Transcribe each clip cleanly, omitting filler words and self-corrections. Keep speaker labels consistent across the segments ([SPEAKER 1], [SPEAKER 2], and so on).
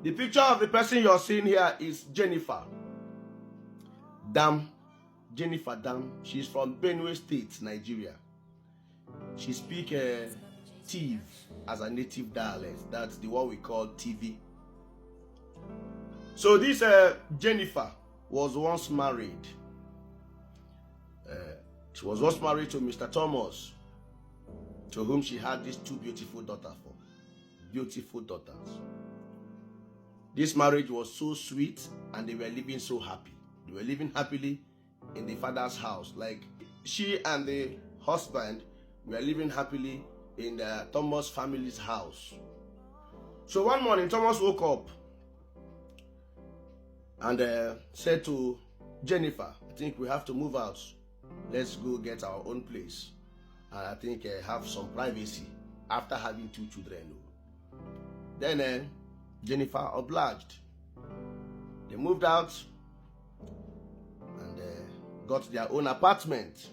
[SPEAKER 1] The picture of the person you're seeing here is Jennifer Dam. Jennifer Dam. She's from Benue State, Nigeria. She speaks Tiv as a native dialect. That's the one we call TV. So this Jennifer was once married. She was once married to Mr. Thomas, to whom she had these two beautiful daughters for. Beautiful daughters. This marriage was so sweet and they were living so happy. They were living happily in the father's house. Like she and the husband were living happily in the Thomas family's house. So one morning Thomas woke up and said to Jennifer, I think we have to move out. Let's go get our own place. And I think have some privacy after having two children. Then Jennifer obliged. They moved out and got their own apartment.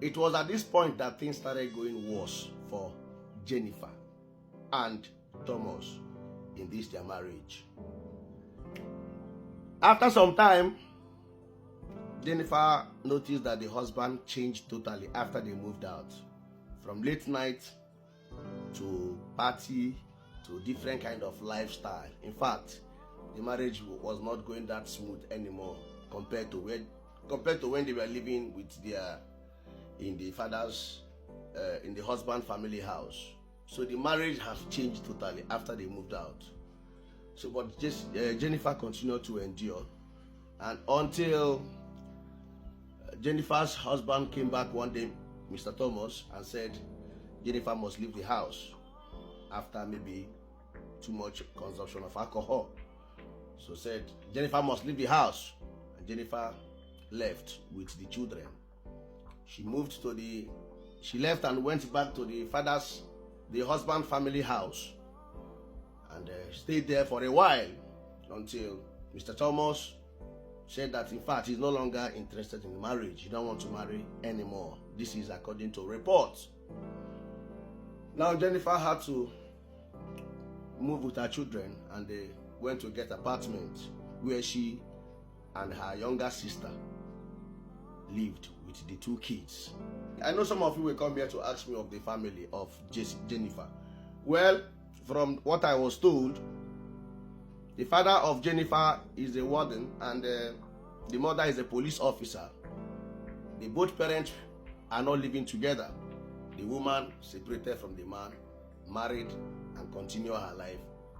[SPEAKER 1] It was at this point that things started going worse for Jennifer and Thomas in this their marriage. After some time, Jennifer noticed that the husband changed totally after they moved out. From late night to party to different kind of lifestyle. In fact, the marriage was not going that smooth anymore compared to when they were living with their in the husband family house. So the marriage has changed totally after they moved out. So but just Jennifer continued to endure, and until Jennifer's husband came back one day, Mr. Thomas, and said Jennifer must leave the house after maybe too much consumption of alcohol. So said Jennifer must leave the house, and Jennifer left with the children. She left and went back to the husband family house, and stayed there for a while until Mr. Thomas said that in fact he's no longer interested in marriage. He don't want to marry anymore. This is according to reports. Now Jennifer had to move with her children, and they went to get an apartment where she and her younger sister lived with the two kids. I know some of you will come here to ask me of the family of Jennifer. Well, from what I was told, the father of Jennifer is a warden and the mother is a police officer. The both parents are not living together. The woman separated from the man, married and continued her life.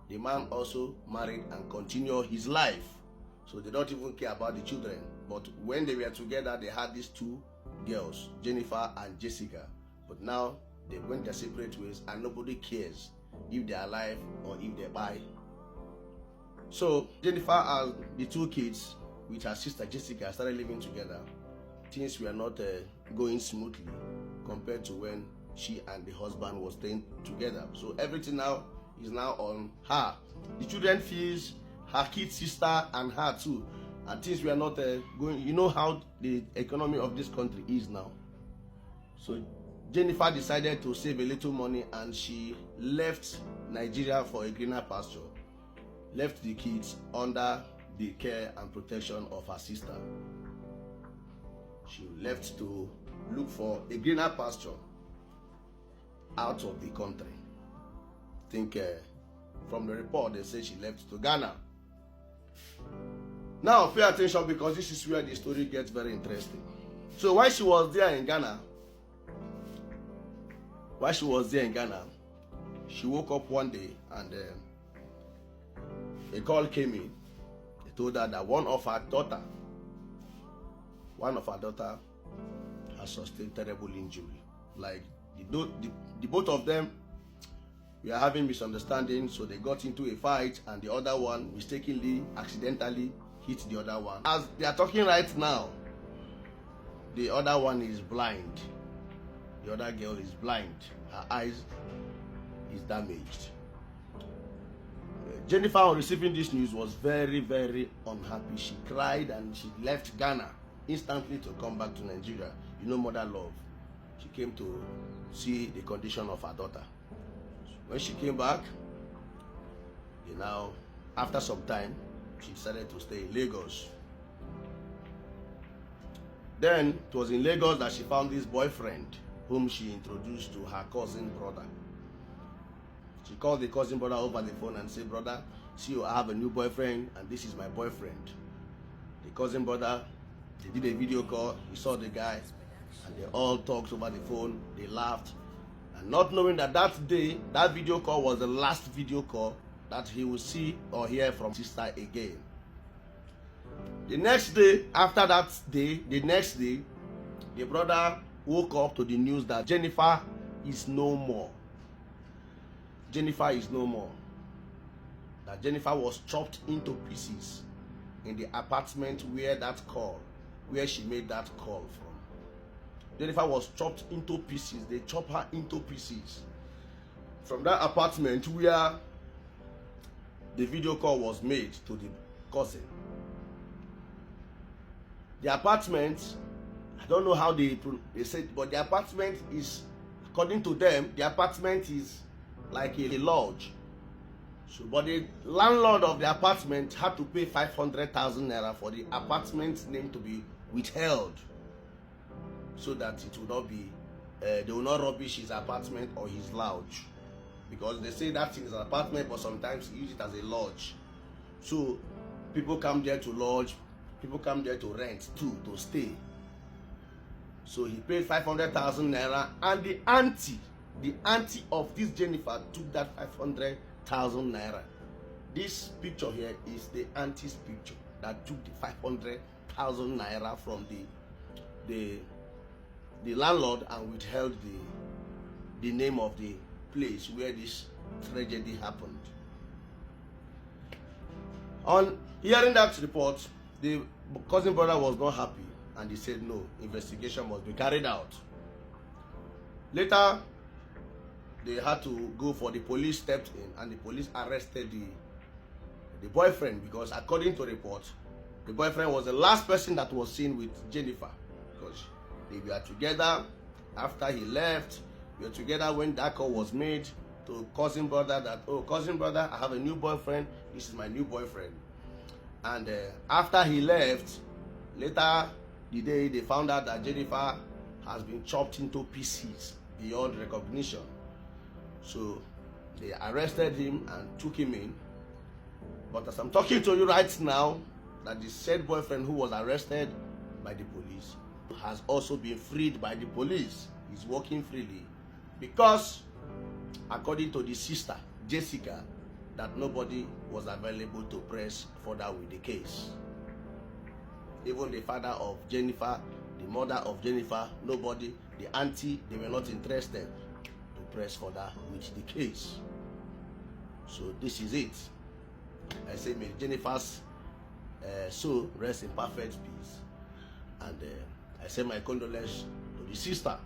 [SPEAKER 1] The man also married and continued his life. So they don't even care about the children. But when they were together, they had these two girls, Jennifer and Jessica. But now they went their separate ways and nobody cares if they're alive or if they die. So Jennifer and the two kids with her sister Jessica started living together. Things were not going smoothly compared to when she and the husband was staying together. So everything now is now on her. The children feels her kid sister and her too, and things were not going. You know how the economy of this country is now. So Jennifer decided to save a little money and she left Nigeria for a greener pasture. Left the kids under the care and protection of her sister. She left to look for a greener pasture out of the country. I think from the report they say she left to Ghana. Now pay attention because this is where the story gets very interesting. So while she was there in Ghana, she woke up one day and a call came in. They told her that one of her daughter has sustained terrible injury. Like the both of them were having misunderstanding, so they got into a fight and the other one mistakenly, accidentally hit the other one. As they are talking right now, the other one is blind. The other girl is blind. Her eyes is damaged. Jennifer, on receiving this news, was very, very unhappy. She cried and she left Ghana instantly to come back to Nigeria. You know, mother love. She came to see the condition of her daughter. When she came back, Now, after some time, she decided to stay in Lagos. Then it was in Lagos that she found this boyfriend whom she introduced to her cousin brother. She called the cousin brother over the phone and said, brother, see, I have a new boyfriend and this is my boyfriend. The cousin brother, they did a video call, he saw the guy and they all talked over the phone, they laughed. And not knowing that that day, that video call was the last video call that he will see or hear from sister again. The next day, after that day, the next day, the brother woke up to the news that Jennifer is no more. Jennifer is no more. That Jennifer was chopped into pieces in the apartment where she made that call from. Jennifer was chopped into pieces. They chopped her into pieces from that apartment where the video call was made to the cousin. The apartment, I don't know how they said, but the apartment is, according to them, the apartment is like a lodge. So, but the landlord of the apartment had to pay 500,000 naira for the apartment's name to be withheld, so that it will not be, they will not rubbish his apartment or his lodge, because they say that thing is an apartment, but sometimes use it as a lodge. So people come there to lodge, people come there to rent too, to stay. So he paid 500,000 naira, and the auntie of this Jennifer took that 500,000 naira. This picture here is the auntie's picture that took the 500,000 naira from the landlord and withheld the name of the place where this tragedy happened. On hearing that report, the cousin brother was not happy and he said no, investigation must be carried out. Later, they had to go for the police stepped in and the police arrested the boyfriend, because according to report, the boyfriend was the last person that was seen with Jennifer, because they were together after he left. We were together when that call was made to cousin brother that, oh, cousin brother, I have a new boyfriend, this is my new boyfriend. And after he left, later the day, they found out that Jennifer has been chopped into pieces beyond recognition. So they arrested him and took him in. But as I'm talking to you right now, that the said boyfriend who was arrested by the police has also been freed by the police. He's working freely, because according to the sister, Jessica, that nobody was available to press further with the case. Even the father of Jennifer, the mother of Jennifer, nobody, the auntie, they were not interested to press further with the case. So this is it. I say may Jennifer's soul rest in perfect peace. And I say my condolences to the sister